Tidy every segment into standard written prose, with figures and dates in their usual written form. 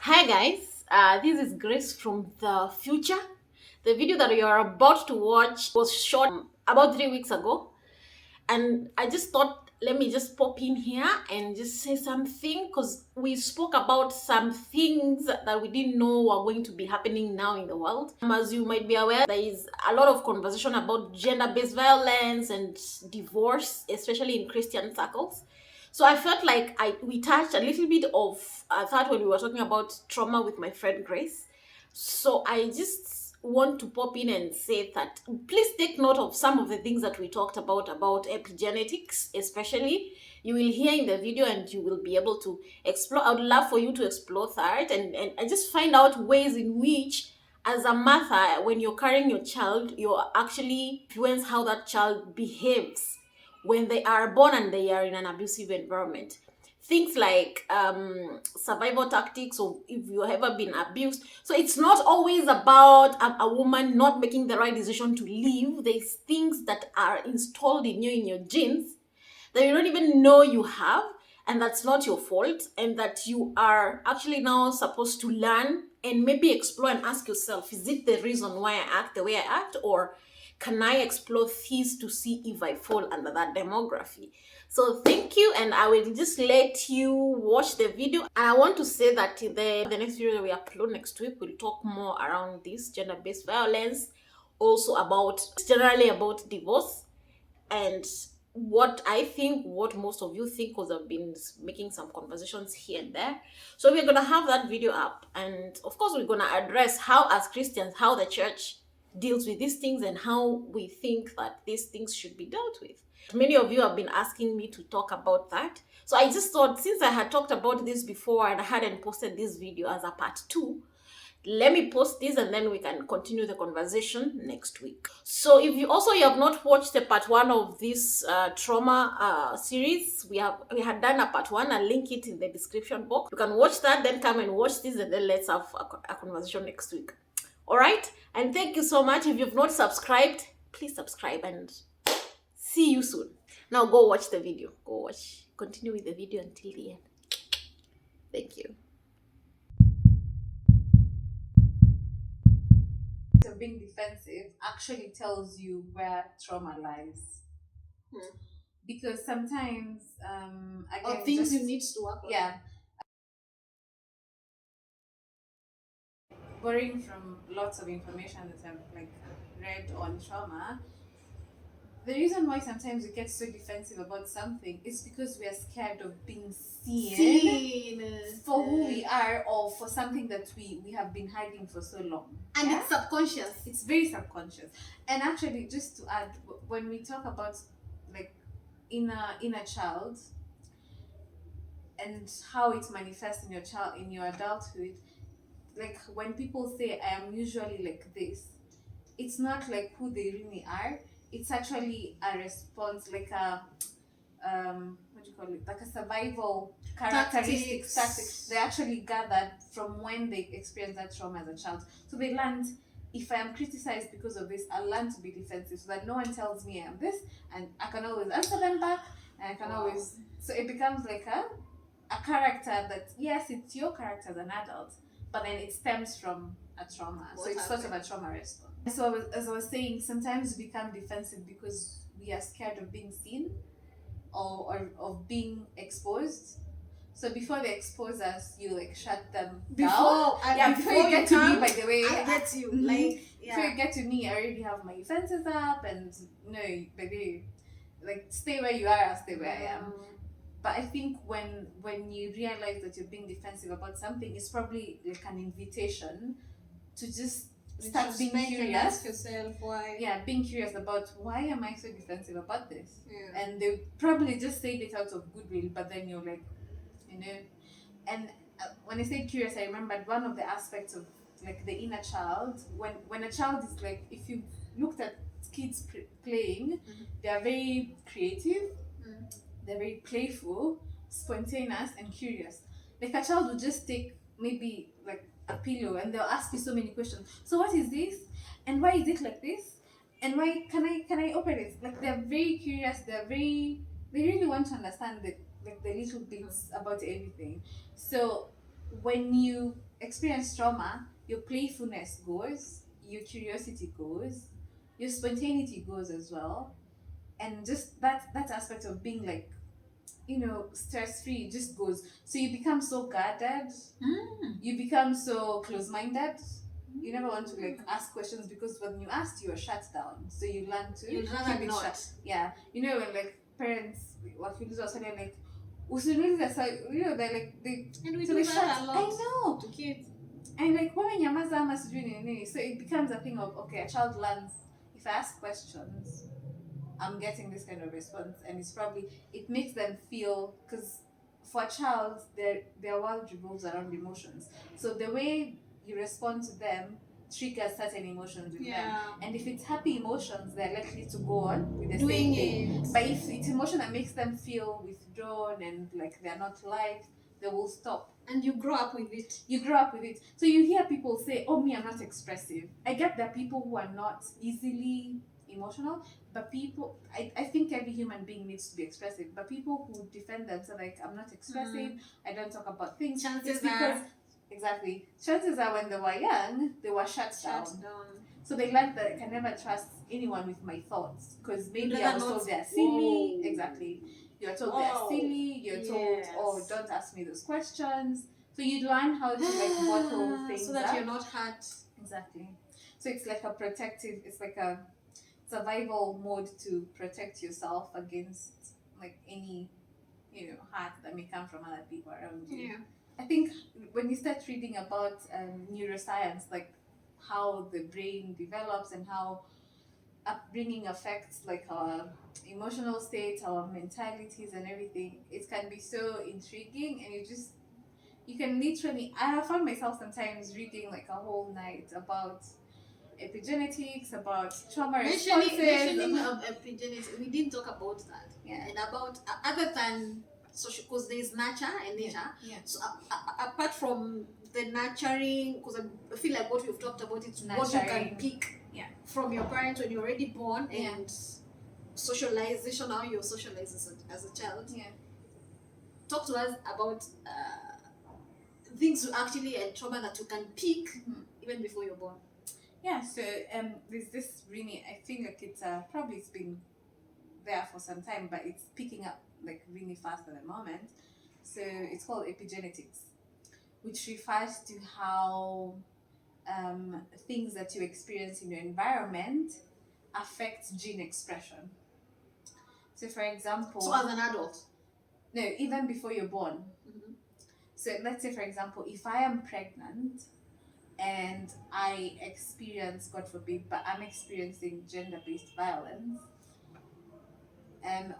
Hi guys, this is Grace from the future. The video that you are about to watch was shot about 3 weeks ago, and I just thought let me just pop in here and just say something because we spoke about some things that we didn't know were going to be happening now in the world. As you might be aware, there is a lot of conversation about gender-based violence and divorce, especially in Christian circles. So I felt like we touched a little bit of that when we were talking about trauma with my friend Grace. So I just want to pop in and say that please take note of some of the things that we talked about epigenetics, especially. You will hear in the video and you will be able to explore. I would love for you to explore that and just find out ways in which, as a mother, when you're carrying your child, you're actually influence how that child behaves when they are born and they are in an abusive environment. Things like survival tactics, or if you've ever been abused. So it's not always about a woman not making the right decision to leave. There's things that are installed in you, in your genes, that you don't even know you have, and that's not your fault, and that you are actually now supposed to learn and maybe explore and ask yourself, is it the reason why I act the way I act, or can I explore these to see if I fall under that demography? So thank you, and I will just let you watch the video. And I want to say that in the next video that we upload next week, we'll talk more around this gender-based violence, also about generally about divorce, and what I think, what most of you think, because I've been making some conversations here and there. So we're gonna have that video up, and of course we're gonna address how, as Christians, how the church deals with these things and how we think that these things should be dealt with. Many of you have been asking me to talk about that, so I just thought, since I had talked about this before and I hadn't posted this video as a part 2, let me post this and then we can continue the conversation next week. So if you have not watched the part 1 of this trauma series, we had done a part 1. I'll link it in the description box. You can watch that, then come and watch this, and then let's have a conversation next week. All right, and thank you so much. If you've not subscribed, please subscribe, and see you soon. Now go watch the video. Continue with the video until the end. Thank you. Of being defensive actually tells you where trauma lies. Because sometimes Or again, things you need to work on. yeah, borrowing from lots of information that I've read on trauma. The reason why sometimes we get so defensive about something is because we are scared of being seen for who we are, or for something that we have been hiding for so long. And it's subconscious. It's very subconscious. And actually, just to add, when we talk about like inner child and how it manifests in your adulthood, like when people say I am usually like this, it's not like who they really are. It's actually a response, like a what do you call it, like a survival characteristics tactics they actually gathered from when they experienced that trauma as a child. So they learned, if I am criticized because of this, I learn to be defensive so that no one tells me I am this, and I can always answer them back, and I can always, so it becomes like a character that, yes, it's your character as an adult, but then it stems from a trauma. So it's sort of a trauma response. So as I was saying, sometimes we become defensive because we are scared of being seen, or of being exposed. So before they expose us, you like shut them down. Before you get to me, by the way, I get you. Before you get to me, I already have my defenses up, and no, baby, like stay where you are, I'll stay where I am. But I think when you realize that you're being defensive about something, it's probably like an invitation to just start being curious. Ask yourself why. Yeah, being curious about, why am I so defensive about this? And they probably just say it out of goodwill, but then you're like, and when I say curious, I remembered one of the aspects of like the inner child. When a child is like, if you looked at kids playing, they are very creative, they're very playful, spontaneous, and curious. Like a child would just take maybe like a pillow and they'll ask you so many questions. So what is this? And why is it like this? And why can I open it? Like they're very curious, they really want to understand the little bits about everything. So when you experience trauma, your playfulness goes, your curiosity goes, your spontaneity goes as well, and just that aspect of being like, stress free just goes. So you become so guarded, you become so close minded. You never want to like ask questions because when you ask, you are shut down. So you learn to You'd rather keep it not. shut. Yeah, when like parents, wakiuliza waswali like usiniulize they're like they And we so do they shut. that a I lot know. to kids. And like women yamaza ama sijui nini nini. So it becomes a thing of, okay, a child learns, if I ask questions, I'm getting this kind of response, and it makes them feel, because for a child, their world revolves around emotions. So the way you respond to them triggers certain emotions with them, and if it's happy emotions, they're likely to go on with the Doing same thing. it. But if it's emotion that makes them feel withdrawn and like they're not liked, they will stop. And you grow up with it. You grow up with it. So you hear people say, "Oh, me, I'm not expressive." I get that people who are not easily emotional, but I think every human being needs to be expressive. But people who defend themselves like, "I'm not expressive, I don't talk about things," Chances it's because, are exactly, chances are when they were young, they were shut shut down. down. So they learned that I can never trust anyone with my thoughts because maybe I rather was not- told they're silly. Whoa. Exactly. You're told they're Wow. silly. You're told, Yes. "Oh, don't ask me those questions." So you learn how to like bottle things so that up. you're not hurt. Exactly. So it's like a protective. It's like a survival mode to protect yourself against like any hurt that may come from other people around you. Yeah. I think when you start reading about neuroscience, like how the brain develops and how upbringing affects like our emotional state, our mentalities, and everything, it can be so intriguing, and you can literally. I have found myself sometimes reading like a whole night about epigenetics, about trauma responses. Mentioning of epigenetics, we didn't talk about that. Yeah. And about other than social, because there is nurture and nature. Yeah. So apart from the nurturing, because I feel like what we've talked about is what you can Nurturing. pick Yeah. from your parents when you're already born, Yeah. and socialization, how you're socialized as a child. Yeah. Talk to us about things you actually and trauma that you can pick even before you're born. Yeah, so there's this really, I think like probably it's been there for some time, but it's picking up like really fast at the moment. So it's called epigenetics, which refers to how things that you experience in your environment affect gene expression. So for example, So as an adult. no, even before you're born. So let's say for example, if I am pregnant and I experience, God forbid, but I'm experiencing gender-based violence,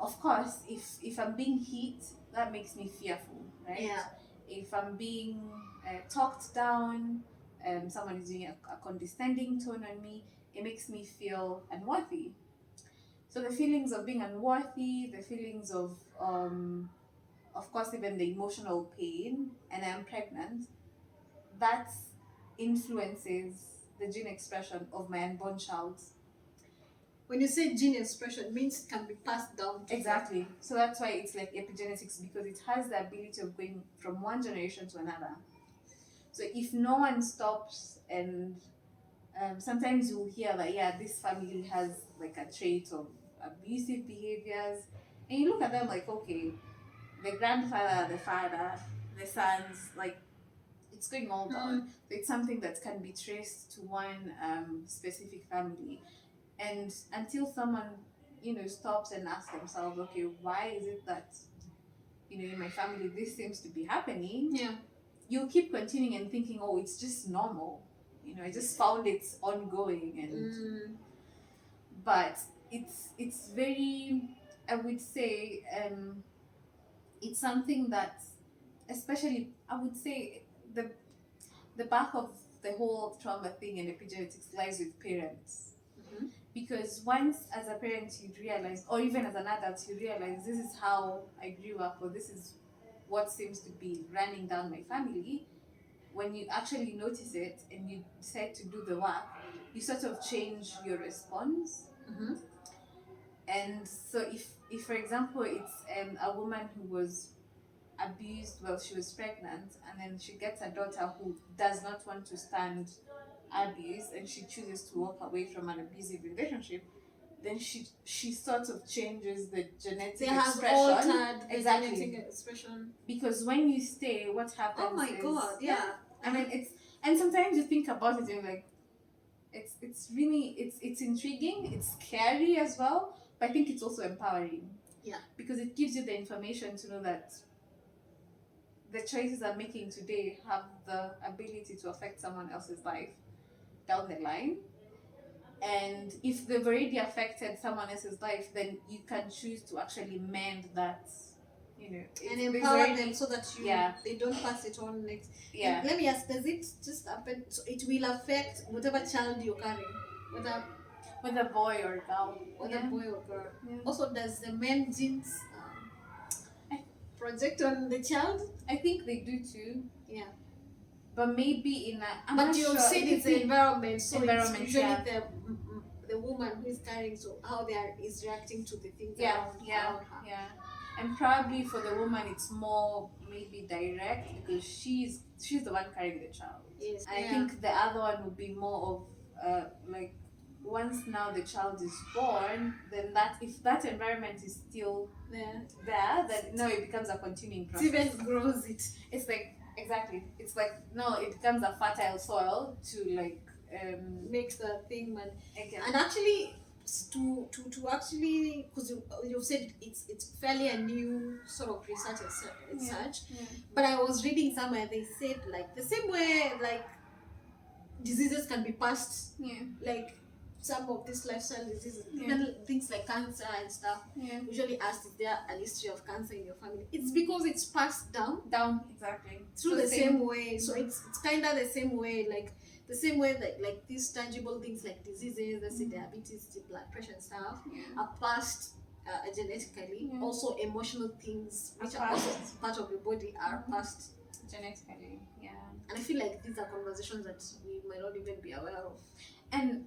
of course, if I'm being hit, that makes me fearful, right? Yeah. If I'm being talked down, someone is doing a condescending tone on me, it makes me feel unworthy. So the feelings of being unworthy, the feelings of course, even the emotional pain, and I'm pregnant, that influences the gene expression of my unborn child. When you say gene expression, it means it can be passed down to Exactly. So that's why it's like epigenetics, because it has the ability of going from one generation to another. So if no one stops, and sometimes you'll hear that, yeah, this family has like a trait of abusive behaviors, and you look at them like, okay, the grandfather, the father, the sons, like it's going all down. So it's something that can be traced to one specific family, and until someone stops and asks themselves, okay, why is it that in my family this seems to be happening? Yeah. You'll keep continuing and thinking, oh, it's just normal. I just found it ongoing, and but it's very, I would say, it's something that, especially, I would say, the back of the whole trauma thing and epigenetics lies with parents. Because once as a parent you realize, or even as an adult you realize, this is how I grew up, or this is what seems to be running down my family, when you actually notice it and you decide to do the work, you sort of change your response. And so if for example it's a woman who was abused while she was pregnant, and then she gets a daughter who does not want to stand abuse and she chooses to walk away from an abusive relationship, then she sort of changes the genetic They have expression. altered the Exactly. genetic expression. Because when you stay, what happens? Oh my is, god, yeah. I mean, it's, and sometimes you think about it and you're like, it's really, it's intriguing, it's scary as well, but I think it's also empowering. Yeah. Because it gives you the information to know that the choices I'm making today have the ability to affect someone else's life down the line. And if they've already affected someone else's life, then you can choose to actually mend that, you know, and empower them so that they don't pass it on next. Yeah. And let me ask, does it just happen? So it will affect whatever child you're carrying, whether boy or girl. Boy or girl. Yeah. Also, does the men genes project on the child? I think they do too. Yeah. But maybe in a. But you've said it's the environment, so environment, it's usually the woman who is carrying, so how is reacting to the things around her. Yeah. And probably for the woman it's more maybe direct because she's the one carrying the child. Yes. I think the other one would be more of like once now the child is born, then that if that environment is still there, then no, it becomes a continuing process. It even grows it. It's like exactly. It's like no, it becomes a fertile soil to like makes the thing man. Again. And actually to actually, because you've said it's fairly a new sort of research and such. Yeah. But I was reading somewhere they said like the same way like diseases can be passed, like some of these lifestyle diseases, even things like cancer and stuff, usually asked is there a history of cancer in your family. It's because it's passed down exactly through the same way. So it's kind of the same way, like the same way that like these tangible things like diseases, let's say diabetes, blood pressure and stuff, are passed genetically. Also emotional things which are also part of your body are passed genetically. And I feel like these are conversations that we might not even be aware of. And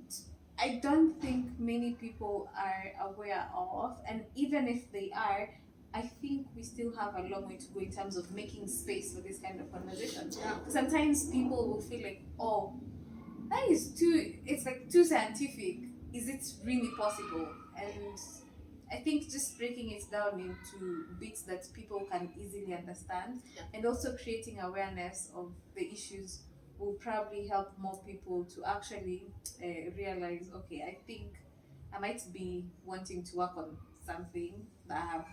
I don't think many people are aware of, and even if they are, I think we still have a long way to go in terms of making space for this kind of conversations. Yeah. Sometimes people will feel like, oh, that is it's like too scientific. Is it really possible? And I think just breaking it down into bits that people can easily understand, and also creating awareness of the issues will probably help more people to actually realize, okay, I think I might be wanting to work on something that I have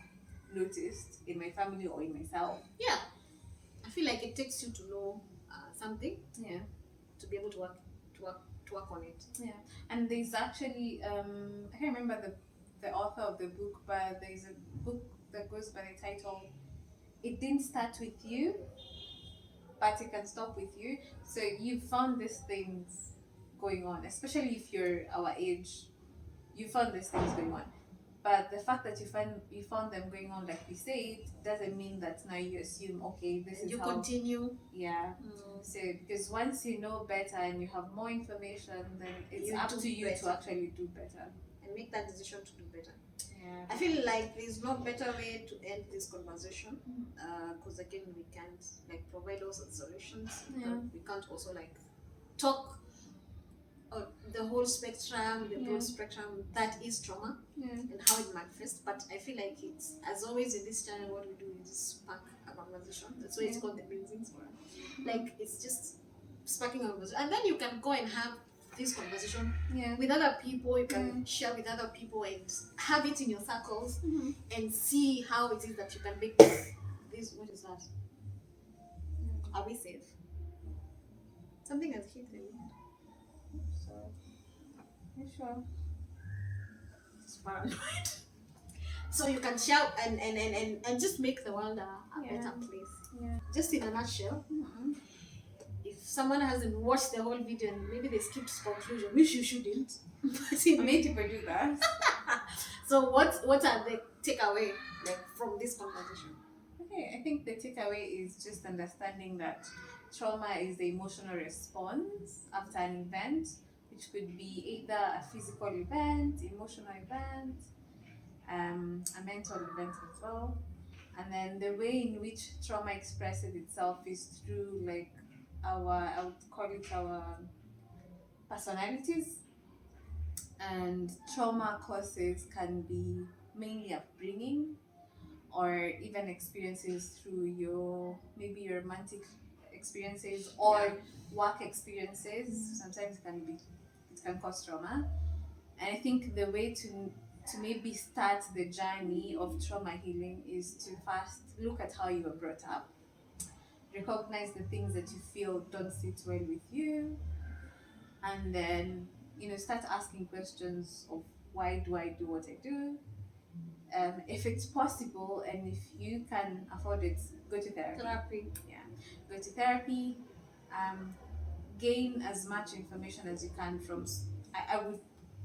noticed in my family or in myself. Yeah, I feel like it takes you to know something. Yeah, to be able to work on it. Yeah, and there's actually I can't remember the author of the book, but there's a book that goes by the title "It Didn't Start with You, but It Can Stop with You." So you found these things going on, especially if you're our age. You found these things going on, but the fact that you found them going on, like we said, doesn't mean that now you assume, okay, this is you how continue. Yeah. So because once you know better and you have more information, then it's up to you to actually do better and make that decision to do better. Yeah. I feel like there's no better way to end this conversation, because again we can't like provide also solutions. We can't also like talk the whole spectrum, the broad spectrum that is trauma and how it manifests. But I feel like it's, as always in this channel, what we do is spark a conversation. That's why it's called the Musings for. Like it's just sparking a conversation, and then you can go and have this conversation with other people. You can share with other people and have it in your circles and see how it is that you can make this. What is that? Are we safe? Something has hit me. So, you sure? It's paranoid. So you can share and just make the world a better place. Yeah. Just in a nutshell. If someone hasn't watched the whole video and maybe they skipped conclusion, which you shouldn't. Many people do that. So what are the takeaway like from this conversation? Okay, I think the takeaway is just understanding that trauma is the emotional response after an event, which could be either a physical event, emotional event, a mental event as well. And then the way in which trauma expresses itself is through like I would call it our personalities. And trauma causes can be mainly upbringing or even experiences through your maybe your romantic experiences or work experiences. Sometimes it can cause trauma. And I think the way to maybe start the journey of trauma healing is to first look at how you were brought up, recognize the things that you feel don't sit well with you, and then start asking questions of why do I do what I do. If it's possible and if you can afford it, go to therapy. Yeah, go to therapy. Um, Gain as much information as you can from. I would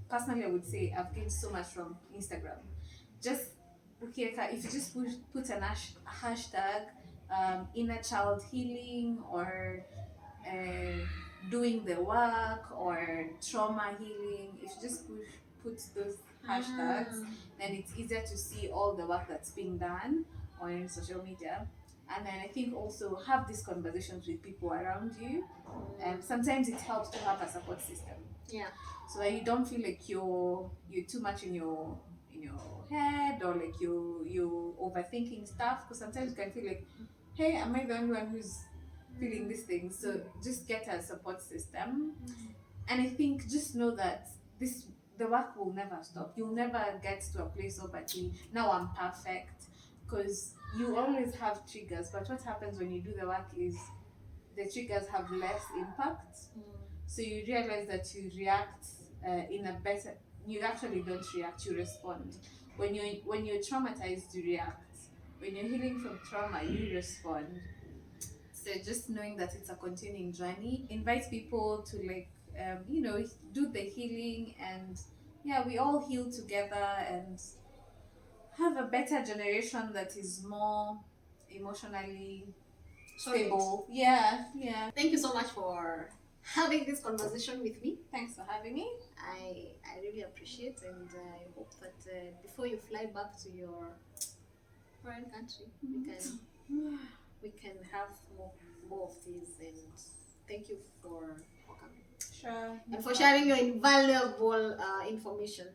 personally, I would say I've gained so much from Instagram. Just okay, if you just put a hashtag, inner child healing or uh, doing the work or trauma healing, if you just put those hashtags, then it's easier to see all the work that's being done on social media. And then I think also have these conversations with people around you. Sometimes it helps to have a support system. Yeah. So that you don't feel like you're too much in your head or like you overthinking stuff, because sometimes you can feel like, hey, am I the only one who's feeling these things? So just get a support system. And I think just know that this the work will never stop. You'll never get to a place of actually now I'm perfect, because you always have triggers. But what happens when you do the work is the triggers have less impact. So you realize that you react in a better. You actually don't react. You respond. When you're traumatized, you react. When you're healing from trauma, you respond. So just knowing that it's a continuing journey, invite people to like do the healing, and yeah, we all heal together and have a better generation that is more emotionally stable. Yeah, yeah. Thank you so much for having this conversation with me. Thanks for having me. I really appreciate, and I hope that before you fly back to your foreign country, we can have more of these. And thank you for coming Sure. and for sharing your invaluable information.